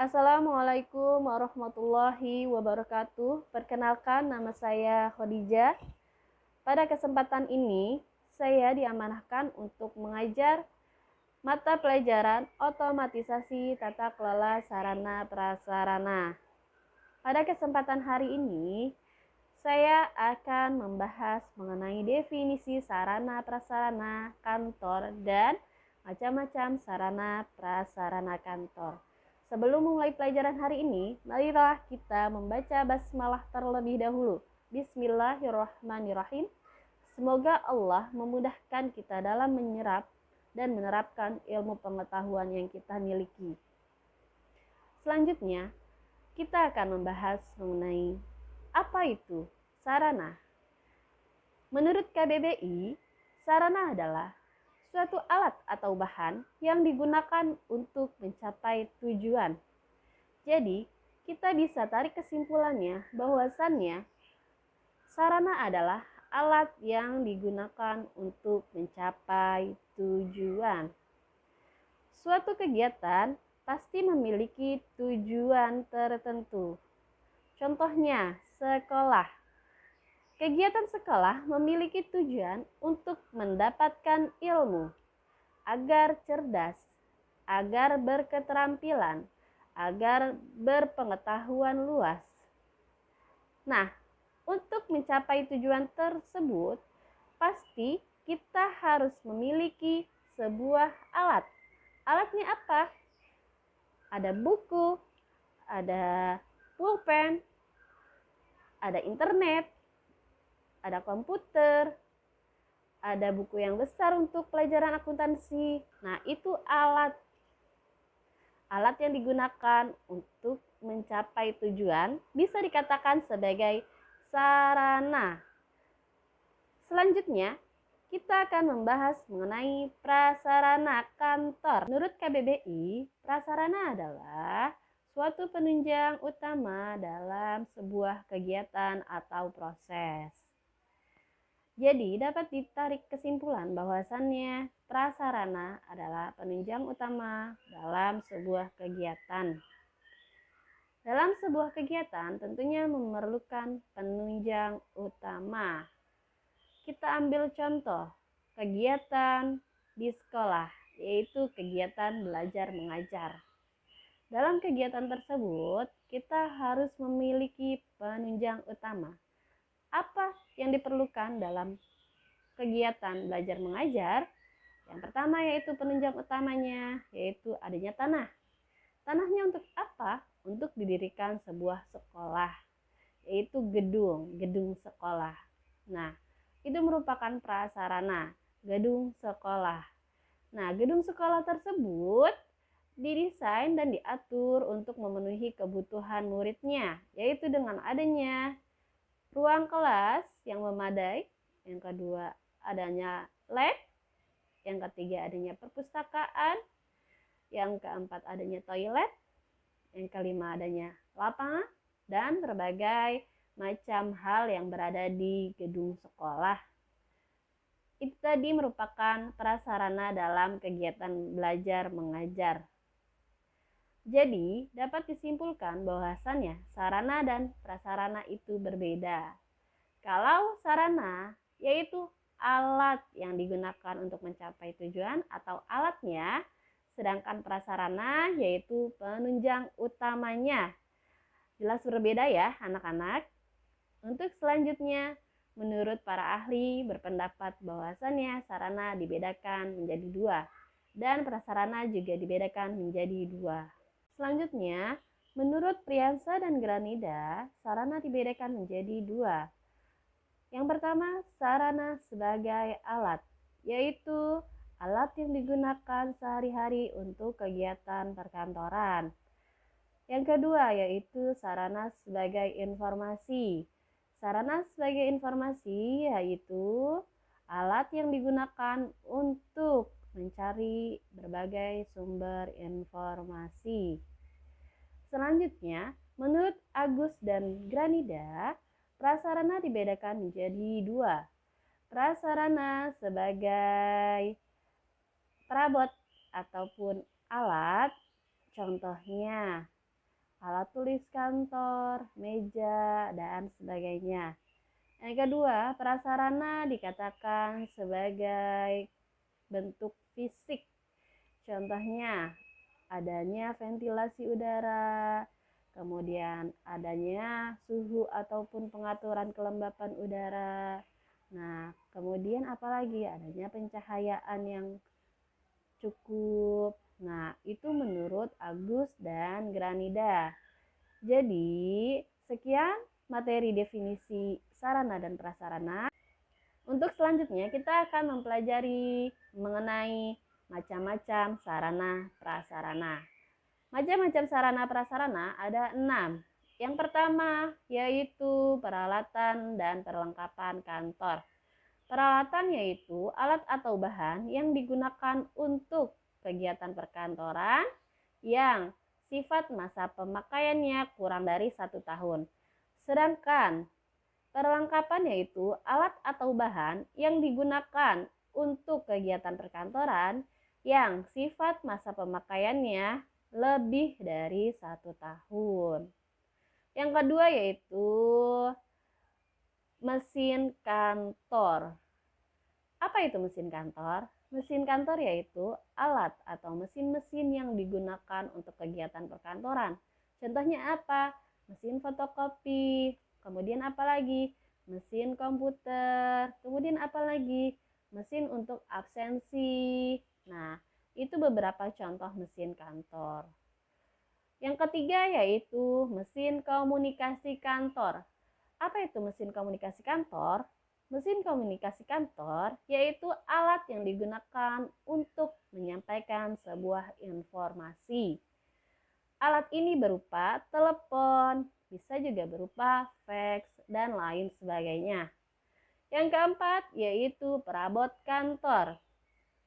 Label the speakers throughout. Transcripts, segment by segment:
Speaker 1: Assalamualaikum warahmatullahi wabarakatuh. Perkenalkan, nama saya Khadijah. Pada kesempatan ini, saya diamanahkan untuk mengajar mata pelajaran otomatisasi tata kelola sarana prasarana. Pada kesempatan hari ini, saya akan membahas mengenai definisi sarana prasarana kantor dan macam-macam sarana prasarana kantor. Sebelum mulai pelajaran hari ini, marilah kita membaca basmalah terlebih dahulu. Bismillahirrahmanirrahim. Semoga Allah memudahkan kita dalam menyerap dan menerapkan ilmu pengetahuan yang kita miliki. Selanjutnya, kita akan membahas mengenai apa itu sarana. Menurut KBBI, sarana adalah suatu alat atau bahan yang digunakan untuk mencapai tujuan. Jadi, kita bisa tarik kesimpulannya bahwasannya sarana adalah alat yang digunakan untuk mencapai tujuan. Suatu kegiatan pasti memiliki tujuan tertentu. Contohnya, sekolah. Kegiatan sekolah memiliki tujuan untuk mendapatkan ilmu, agar cerdas, agar berketerampilan, agar berpengetahuan luas. Nah, untuk mencapai tujuan tersebut, pasti kita harus memiliki sebuah alat. Alatnya apa? Ada buku, ada pulpen, ada internet, ada komputer, ada buku yang besar untuk pelajaran akuntansi. Nah, itu alat yang digunakan untuk mencapai tujuan bisa dikatakan sebagai sarana. Selanjutnya, kita akan membahas mengenai prasarana kantor. Menurut KBBI, prasarana adalah suatu penunjang utama dalam sebuah kegiatan atau proses. Jadi, dapat ditarik kesimpulan bahwasannya prasarana adalah penunjang utama dalam sebuah kegiatan. Dalam sebuah kegiatan tentunya memerlukan penunjang utama. Kita ambil contoh kegiatan di sekolah, yaitu kegiatan belajar mengajar. Dalam kegiatan tersebut, kita harus memiliki penunjang utama. Apa yang diperlukan dalam kegiatan belajar mengajar? Yang pertama yaitu penunjang utamanya, yaitu adanya tanah. Tanahnya untuk apa? Untuk didirikan sebuah sekolah, yaitu gedung sekolah. Nah, itu merupakan prasarana, gedung sekolah. Nah, gedung sekolah tersebut didesain dan diatur untuk memenuhi kebutuhan muridnya, yaitu dengan adanya ruang kelas yang memadai, yang kedua adanya lab, yang ketiga adanya perpustakaan, yang keempat adanya toilet, yang kelima adanya lapangan, dan berbagai macam hal yang berada di gedung sekolah. Itu tadi merupakan prasarana dalam kegiatan belajar mengajar. Jadi, dapat disimpulkan bahwasannya sarana dan prasarana itu berbeda. Kalau sarana, yaitu alat yang digunakan untuk mencapai tujuan atau alatnya, sedangkan prasarana yaitu penunjang utamanya. Jelas berbeda ya anak-anak. Untuk selanjutnya, menurut para ahli berpendapat bahwasannya sarana dibedakan menjadi dua dan prasarana juga dibedakan menjadi dua. Selanjutnya, menurut Priyansa dan Granida, sarana dibedakan menjadi dua. Yang pertama, sarana sebagai alat, yaitu alat yang digunakan sehari-hari untuk kegiatan perkantoran. Yang kedua, yaitu sarana sebagai informasi. Sarana sebagai informasi yaitu alat yang digunakan untuk mencari berbagai sumber informasi. Selanjutnya, menurut Agus dan Granida, prasarana dibedakan menjadi dua. Prasarana sebagai perabot ataupun alat, contohnya alat tulis kantor, meja, dan sebagainya. Yang kedua, prasarana dikatakan sebagai bentuk fisik. Contohnya, adanya ventilasi udara, kemudian adanya suhu ataupun pengaturan kelembapan udara. Nah, kemudian apalagi adanya pencahayaan yang cukup. Nah, itu menurut Agus dan Granida. Jadi, sekian materi definisi sarana dan prasarana. Untuk selanjutnya kita akan mempelajari mengenai macam-macam sarana prasarana. Macam-macam sarana prasarana ada 6. Yang pertama yaitu peralatan dan perlengkapan kantor. Peralatan yaitu alat atau bahan yang digunakan untuk kegiatan perkantoran yang sifat masa pemakaiannya kurang dari 1 tahun. Sedangkan perlengkapan yaitu alat atau bahan yang digunakan untuk kegiatan perkantoran yang sifat masa pemakaiannya lebih dari 1 tahun. Yang kedua yaitu mesin kantor. Apa itu mesin kantor? Mesin kantor yaitu alat atau mesin-mesin yang digunakan untuk kegiatan perkantoran. Contohnya apa? Mesin fotokopi, kemudian apa lagi? Mesin komputer, kemudian apa lagi? Mesin untuk absensi. Nah, itu beberapa contoh mesin kantor. Yang ketiga yaitu mesin komunikasi kantor. Apa itu mesin komunikasi kantor? Mesin komunikasi kantor yaitu alat yang digunakan untuk menyampaikan sebuah informasi. Alat ini berupa telepon, bisa juga berupa fax, dan lain sebagainya. Yang keempat yaitu perabot kantor.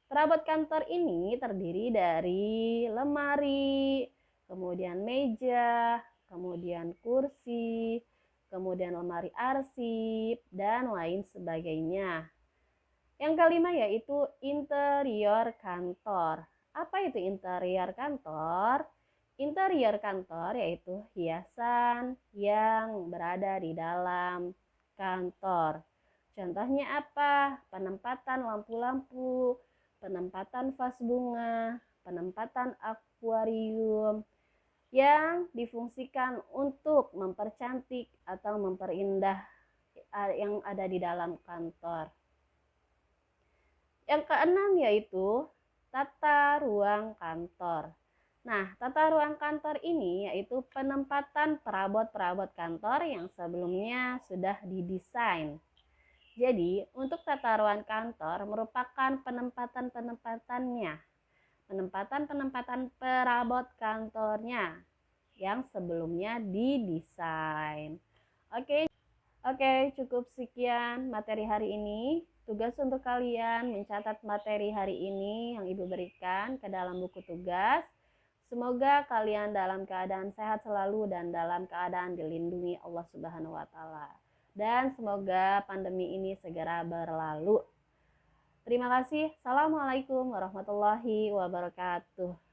Speaker 1: Perabot kantor ini terdiri dari lemari, kemudian meja, kemudian kursi, kemudian lemari arsip, dan lain sebagainya. Yang kelima yaitu interior kantor. Apa itu interior kantor? Interior kantor yaitu hiasan yang berada di dalam kantor. Contohnya apa? Penempatan lampu-lampu, penempatan vas bunga, penempatan akuarium yang difungsikan untuk mempercantik atau memperindah yang ada di dalam kantor. Yang keenam yaitu tata ruang kantor. Nah, tata ruang kantor ini yaitu penempatan perabot-perabot kantor yang sebelumnya sudah didesain. Jadi, untuk tata ruang kantor merupakan penempatan-penempatannya, penempatan-penempatan perabot kantornya yang sebelumnya didesain. Oke, cukup sekian materi hari ini. Tugas untuk kalian mencatat materi hari ini yang Ibu berikan ke dalam buku tugas. Semoga kalian dalam keadaan sehat selalu dan dalam keadaan dilindungi Allah Subhanahu wa taala. Dan semoga pandemi ini segera berlalu. Terima kasih. Assalamualaikum warahmatullahi wabarakatuh.